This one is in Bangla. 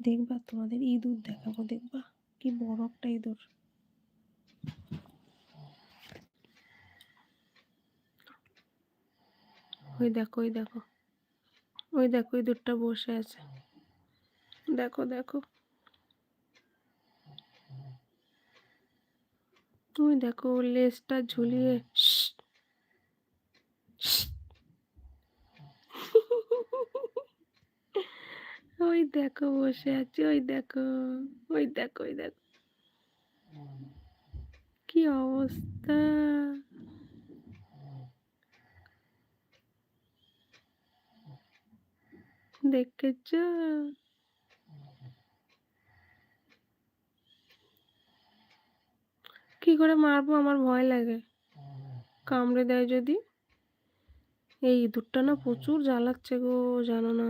দেখবা তোমাদের ইঁদুর দেখাবো, দেখবা কি বড় একটা ইঁদুর। ওই দেখো ওই দেখো ওই দেখো ইঁদুরটা বসে আছে, দেখো দেখো ওই দেখো ওর লেজটা ঝুলিয়ে। ওই দেখো বসে আছে, ওই দেখো ওই দেখো ওই দেখো কি অবস্থা। দেখেছো? কি করে মারবো, আমার ভয় লাগে, কামড়ে দেয় যদি। এই ইঁদুরটা না প্রচুর জ্বালাচ্ছে গো, জানো না।